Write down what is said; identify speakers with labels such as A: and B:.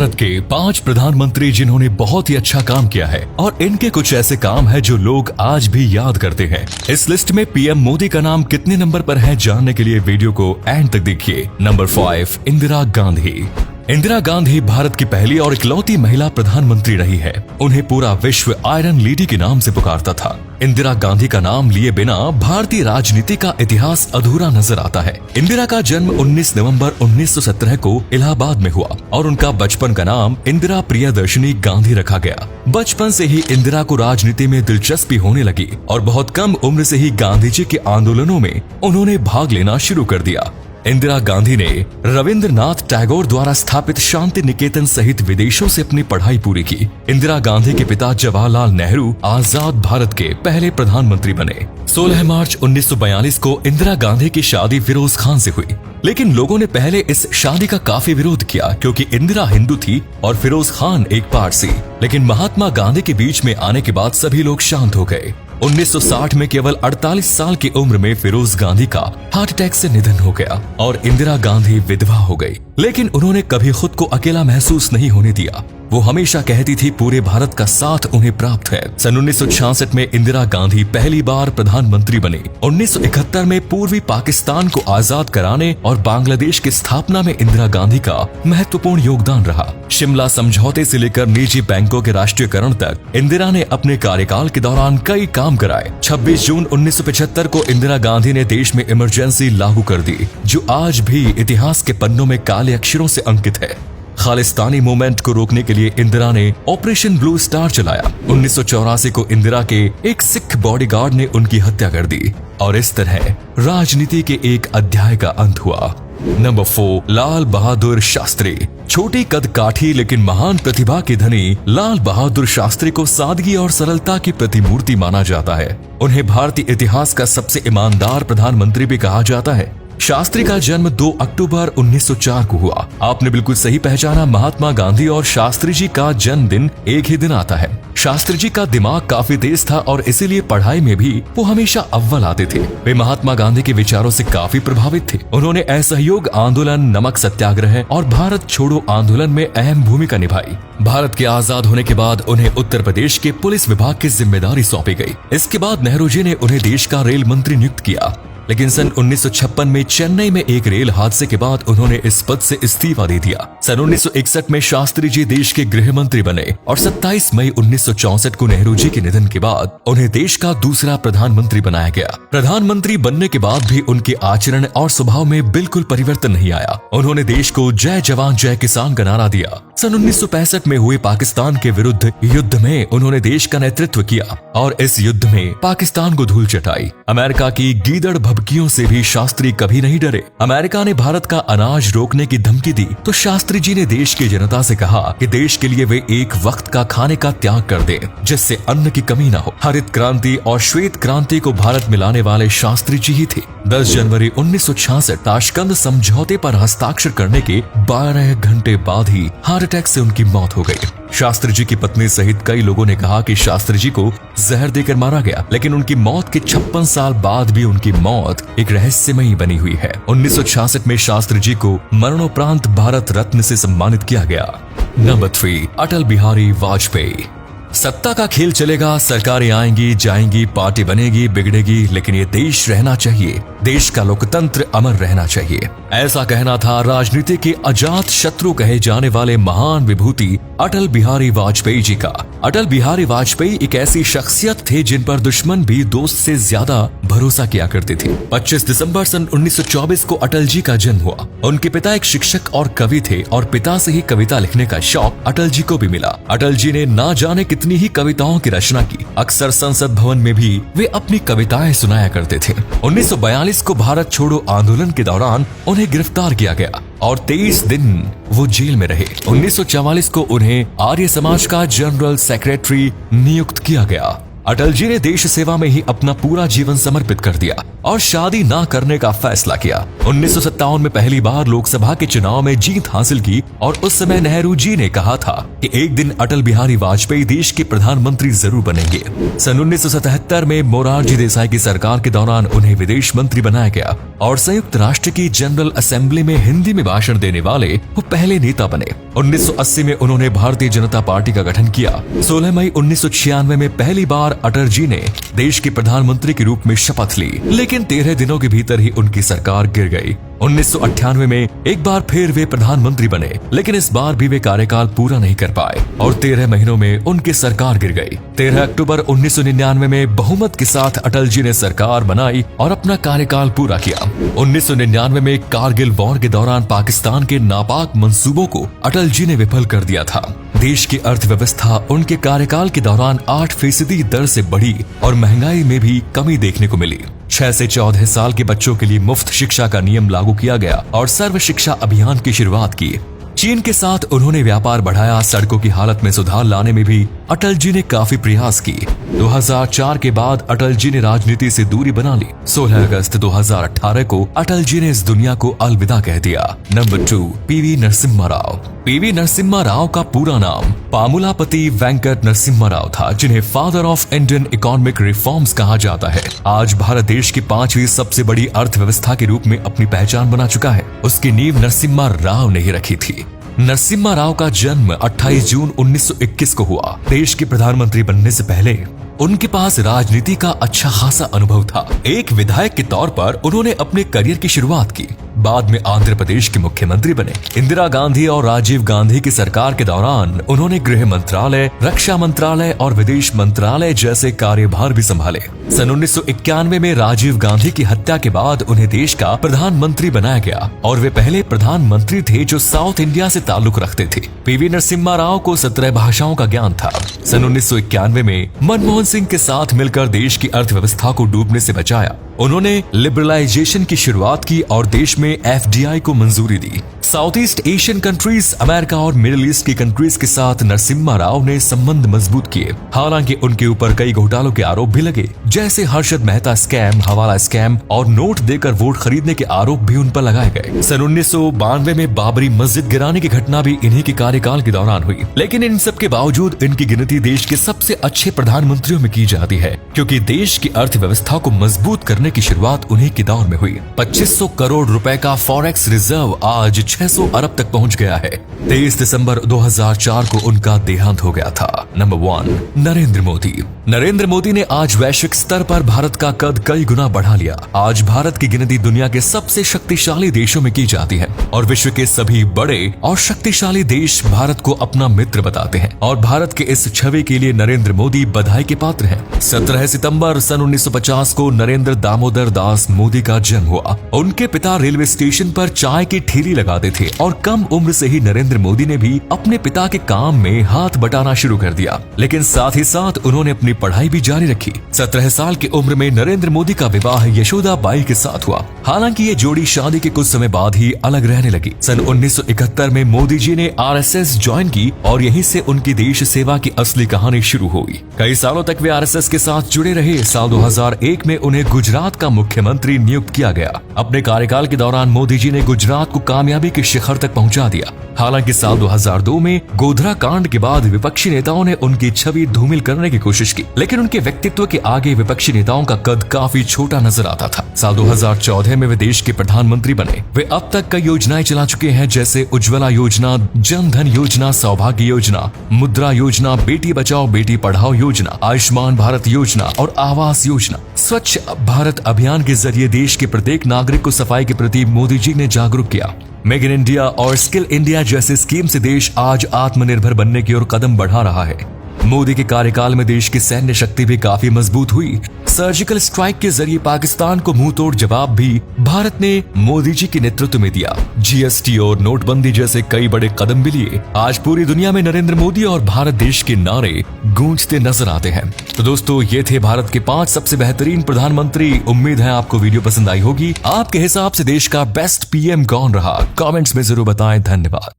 A: भारत के 5 प्रधानमंत्री जिन्होंने बहुत ही अच्छा काम किया है और इनके कुछ ऐसे काम है जो लोग आज भी याद करते हैं। इस लिस्ट में पीएम मोदी का नाम कितने नंबर पर है जानने के लिए वीडियो को एंड तक देखिए। नंबर 5, इंदिरा गांधी। इंदिरा गांधी भारत की पहली और इकलौती महिला प्रधानमंत्री रही है। उन्हें पूरा विश्व आयरन लेडी के नाम से पुकारता था। इंदिरा गांधी का नाम लिए बिना भारतीय राजनीति का इतिहास अधूरा नजर आता है। इंदिरा का जन्म 19 नवंबर 1917 को इलाहाबाद में हुआ और उनका बचपन का नाम इंदिरा प्रियदर्शनी गांधी रखा गया। बचपन से ही इंदिरा को राजनीति में दिलचस्पी होने लगी और बहुत कम उम्र से ही गांधी जी के आंदोलनों में उन्होंने भाग लेना शुरू कर दिया। इंदिरा गांधी ने रविंद्रनाथ टैगोर द्वारा स्थापित शांति निकेतन सहित विदेशों से अपनी पढ़ाई पूरी की। इंदिरा गांधी के पिता जवाहरलाल नेहरू आजाद भारत के पहले प्रधानमंत्री बने। 16 मार्च 1942 को इंदिरा गांधी की शादी फिरोज खान से हुई, लेकिन लोगों ने पहले इस शादी का काफी विरोध किया क्योंकि इंदिरा हिंदू थी और फिरोज खान एक पारसी। लेकिन महात्मा गांधी के बीच में आने के बाद सभी लोग शांत हो गए। 1960 में केवल 48 साल की उम्र में फिरोज गांधी का हार्ट अटैक से निधन हो गया और इंदिरा गांधी विधवा हो गई। लेकिन उन्होंने कभी खुद को अकेला महसूस नहीं होने दिया। वो हमेशा कहती थी पूरे भारत का साथ उन्हें प्राप्त है। सन 1966 में इंदिरा गांधी पहली बार प्रधानमंत्री बनी। 1971 में पूर्वी पाकिस्तान को आजाद कराने और बांग्लादेश की स्थापना में इंदिरा गांधी का महत्वपूर्ण योगदान रहा। शिमला समझौते से लेकर निजी बैंकों के राष्ट्रीयकरण तक इंदिरा ने अपने कार्यकाल के दौरान कई काम कराए। 26 जून 1975 को इंदिरा गांधी ने देश में इमरजेंसी लागू कर दी, जो आज भी इतिहास के पन्नों में काले अक्षरों से अंकित है। खालिस्तानी मूवमेंट को रोकने के लिए इंदिरा ने ऑपरेशन ब्लू स्टार चलाया। 1984 को इंदिरा के एक सिख बॉडीगार्ड ने उनकी हत्या कर दी और इस तरह राजनीति के एक अध्याय का अंत हुआ। नंबर 4, लाल बहादुर शास्त्री। छोटी कद काठी लेकिन महान प्रतिभा के धनी लाल बहादुर शास्त्री को सादगी और सरलता की प्रतिमूर्ति माना जाता है। उन्हें भारतीय इतिहास का सबसे ईमानदार प्रधानमंत्री भी कहा जाता है। शास्त्री का जन्म 2 अक्टूबर 1904 को हुआ। आपने बिल्कुल सही पहचाना, महात्मा गांधी और शास्त्री जी का जन्मदिन एक ही दिन आता है। शास्त्री जी का दिमाग काफी तेज था और इसीलिए पढ़ाई में भी वो हमेशा अव्वल आते थे। वे महात्मा गांधी के विचारों से काफी प्रभावित थे। उन्होंने असहयोग आंदोलन, नमक सत्याग्रह और भारत छोड़ो आंदोलन में अहम भूमिका निभाई। भारत के आजाद होने के बाद उन्हें उत्तर प्रदेश के पुलिस विभाग की जिम्मेदारी सौंपी गई। इसके बाद नेहरू जी ने उन्हें देश का रेल मंत्री नियुक्त किया, लेकिन सन 1956 में चेन्नई में एक रेल हादसे के बाद उन्होंने इस पद से इस्तीफा दे दिया। सन 1961 में शास्त्री जी देश के गृह मंत्री बने और 27 मई 1964 को नेहरू जी के निधन के बाद उन्हें देश का दूसरा प्रधानमंत्री बनाया गया। प्रधानमंत्री बनने के बाद भी उनके आचरण और स्वभाव में बिल्कुल परिवर्तन नहीं आया। उन्होंने देश को जय जवान जय किसान का नारा दिया। सन 1965 में हुए पाकिस्तान के विरुद्ध युद्ध में उन्होंने देश का नेतृत्व किया और इस युद्ध में पाकिस्तान को धूल चटाई। अमेरिका की गीदड़ भभकियों से भी शास्त्री कभी नहीं डरे। अमेरिका ने भारत का अनाज रोकने की धमकी दी तो शास्त्री जी ने देश की जनता से कहा कि देश के लिए वे एक वक्त का खाने का त्याग कर दें, जिससे अन्न की कमी न हो। हरित क्रांति और श्वेत क्रांति को भारत में लाने वाले शास्त्री जी ही थे। 10 जनवरी 1966 ताशकंद समझौते पर हस्ताक्षर करने के 12 घंटे बाद ही हार्ट अटैक से उनकी मौत हो गई। शास्त्री जी की पत्नी सहित कई लोगों ने कहा कि शास्त्री जी को जहर देकर मारा गया, लेकिन उनकी मौत के 56 साल बाद भी उनकी मौत एक रहस्यमयी बनी हुई है। 1966 में शास्त्री जी को मरणोपरांत भारत रत्न से सम्मानित किया गया। नंबर 3, अटल बिहारी वाजपेयी। सत्ता का खेल चलेगा, सरकारें आएंगी जाएंगी, पार्टी बनेगी बिगड़ेगी, लेकिन ये देश रहना चाहिए, देश का लोकतंत्र अमर रहना चाहिए। ऐसा कहना था राजनीति के अजात शत्रु कहे जाने वाले महान विभूति अटल बिहारी वाजपेयी जी का। अटल बिहारी वाजपेयी एक ऐसी शख्सियत थे जिन पर दुश्मन भी दोस्त से ज्यादा भरोसा किया करते थे। 25 दिसंबर सन 1924 को अटल जी का जन्म हुआ। उनके पिता एक शिक्षक और कवि थे और पिता से ही कविता लिखने का शौक अटल जी को भी मिला। अटल जी ने ना जाने कितनी ही कविताओं की रचना की। अक्सर संसद भवन में भी वे अपनी कविताएं सुनाया करते थे। 1942 को भारत छोड़ो आंदोलन के दौरान उन्हें गिरफ्तार किया गया और 23 दिन वो जेल में रहे। 1944 को उन्हें आर्य समाज का जनरल सेक्रेटरी नियुक्त किया गया। अटल जी ने देश सेवा में ही अपना पूरा जीवन समर्पित कर दिया और शादी ना करने का फैसला किया। 1957 में पहली बार लोकसभा के चुनाव में जीत हासिल की और उस समय नेहरू जी ने कहा था कि एक दिन अटल बिहारी वाजपेयी देश के प्रधानमंत्री जरूर बनेंगे। सन 1977 में मोरारजी देसाई की सरकार के दौरान उन्हें विदेश मंत्री बनाया गया और संयुक्त राष्ट्र की जनरल असेंबली में हिंदी में भाषण देने वाले वो पहले नेता बने। 1980 में उन्होंने भारतीय जनता पार्टी का गठन किया। 16 मई 1996 में पहली बार अटल जी ने देश के प्रधानमंत्री के रूप में शपथ ली, लेकिन 13 दिनों के भीतर ही उनकी सरकार गिर गई। 1998 में एक बार फिर वे प्रधानमंत्री बने, लेकिन इस बार भी वे कार्यकाल पूरा नहीं कर पाए और 13 महीनों में उनकी सरकार गिर गई। 13 अक्टूबर 1999 में बहुमत के साथ अटल जी ने सरकार बनाई और अपना कार्यकाल पूरा किया। 1999 में कारगिल वॉर के दौरान पाकिस्तान के नापाक मंसूबों को अटल जी ने विफल कर दिया था। देश की अर्थव्यवस्था उनके कार्यकाल के दौरान 8% दर से बढ़ी और महंगाई में भी कमी देखने को मिली। 6 से 14 साल के बच्चों के लिए मुफ्त शिक्षा का नियम लागू किया गया और सर्व शिक्षा अभियान की शुरुआत की। चीन के साथ उन्होंने व्यापार बढ़ाया। सड़कों की हालत में सुधार लाने में भी अटल जी ने काफी प्रयास किए। 2004 के बाद अटल जी ने राजनीति से दूरी बना ली। 16 अगस्त 2018 को अटल जी ने इस दुनिया को अलविदा कह दिया। Number 2, PV Narasimha Rao. PV Narasimha Rao का पूरा नाम पामुलापति वेंकट नरसिम्हा राव था, जिन्हें father of Indian economic reforms कहा जाता है। आज भारत देश की 5वीं सबसे बड़ी अर्थव्यवस्था के रूप में अपनी पहचान बना चुका है। उसकी नींव नरसिम्हा राव ने ही रखी थी। नरसिम्हा राव का जन्म 28 जून 1921 को हुआ। देश के प्रधानमंत्री बनने से पहले उनके पास राजनीति का अच्छा खासा अनुभव था। एक विधायक के तौर पर उन्होंने अपने करियर की शुरुआत की। बाद में आंध्र प्रदेश के मुख्यमंत्री बने। इंदिरा गांधी और राजीव गांधी की सरकार के दौरान उन्होंने गृह मंत्रालय, रक्षा मंत्रालय और विदेश मंत्रालय जैसे कार्यभार भी संभाले। सन 1991 में राजीव गांधी की हत्या के बाद उन्हें देश का प्रधानमंत्री बनाया गया और वे पहले प्रधानमंत्री थे जो साउथ इंडिया से ताल्लुक रखते थे। पीवी नरसिम्हा राव को 17 भाषाओं का ज्ञान था। सन 1991 में मनमोहन सिंह के साथ मिलकर देश की अर्थव्यवस्था को डूबने से बचाया। उन्होंने लिबरलाइजेशन की शुरुआत की और देश में एफडीआई को मंजूरी दी। South east Asian countries, America और मिडिल ईस्ट की कंट्रीज के साथ नरसिम्हा राव ने संबंध मजबूत किए। हालांकि उनके ऊपर कई घोटालों के आरोप भी लगे, जैसे हर्षद मेहता स्कैम, हवाला स्कैम और नोट देकर वोट खरीदने के आरोप भी उन पर लगाए गए। सन 1992 में बाबरी मस्जिद गिराने की घटना भी इन्हीं के कार्यकाल के दौरान हुई। लेकिन इन सब के बावजूद इनकी गिनती देश के सबसे अच्छे प्रधानमंत्रियों में की जाती है, क्योंकि देश की अर्थव्यवस्था को मजबूत करने की शुरुआत उन्हीं के दौर में हुई। 2500 करोड़ रुपए का फॉरेक्स रिजर्व आज 600 अरब तक पहुंच गया है। 23 दिसंबर 2004 को उनका देहांत हो गया था। नंबर 1, नरेंद्र मोदी। नरेंद्र मोदी ने आज वैश्विक स्तर पर भारत का कद कई गुना बढ़ा लिया। आज भारत की गिनती दुनिया के सबसे शक्तिशाली देशों में की जाती है और विश्व के सभी बड़े और शक्तिशाली देश भारत को अपना मित्र बताते हैं और भारत के इस छवि के लिए नरेंद्र मोदी बधाई के पात्र हैं। 17 सितंबर सन 1950 को नरेंद्र दामोदर दास मोदी का जन्म हुआ। उनके पिता रेलवे स्टेशन पर चाय की ठेली लगाते थे और कम उम्र से ही नरेंद्र मोदी ने भी अपने पिता के काम में हाथ बटाना शुरू कर दिया, लेकिन साथ ही साथ उन्होंने अपनी पढ़ाई भी जारी रखी। 17 साल की उम्र में नरेंद्र मोदी का विवाह यशोदा बाई के साथ हुआ। हालांकि ये जोड़ी शादी के कुछ समय बाद ही अलग रहने लगी। सन 1971 में मोदी जी ने आरएसएस ज्वाइन की और यहीं से उनकी देश सेवा की असली कहानी शुरू हुई। कई सालों तक वे आरएसएस के साथ जुड़े रहे। साल 2001 में उन्हें गुजरात का मुख्यमंत्री नियुक्त किया गया। अपने कार्यकाल के दौरान मोदी जी ने गुजरात को कामयाबी के शिखर तक पहुंचा दिया। हालांकि साल 2002 में गोधरा कांड के बाद विपक्षी नेताओं ने उनकी छवि धूमिल करने की कोशिश की, लेकिन उनके व्यक्तित्व के आगे विपक्षी नेताओं का कद काफी छोटा नजर आता था। साल 2014 में वे देश के प्रधानमंत्री बने। वे अब तक कई योजनाएं चला चुके हैं, जैसे उज्ज्वला योजना, जन धन योजना, सौभाग्य योजना, मुद्रा योजना, बेटी बचाओ बेटी पढ़ाओ योजना, आयुष्मान भारत योजना और आवास योजना। स्वच्छ भारत अभियान के जरिए देश के प्रत्येक नागरिक को सफाई के प्रति मोदी जी ने जागरूक किया। मेक इन इंडिया और स्किल इंडिया जैसे स्कीम से देश आज आत्मनिर्भर बनने की ओर कदम बढ़ा रहा है। मोदी के कार्यकाल में देश की सैन्य शक्ति भी काफी मजबूत हुई। सर्जिकल स्ट्राइक के जरिए पाकिस्तान को मुंह तोड़ जवाब भी भारत ने मोदी जी के नेतृत्व में दिया। जीएसटी और नोटबंदी जैसे कई बड़े कदम भी लिए। आज पूरी दुनिया में नरेंद्र मोदी और भारत देश के नारे गूंजते नजर आते हैं। तो दोस्तों, ये थे भारत के 5 सबसे बेहतरीन प्रधानमंत्री। उम्मीद है आपको वीडियो पसंद आई होगी। आपके हिसाब से देश का बेस्ट पीएम कौन रहा? कमेंट्स में जरूर बताएं। धन्यवाद।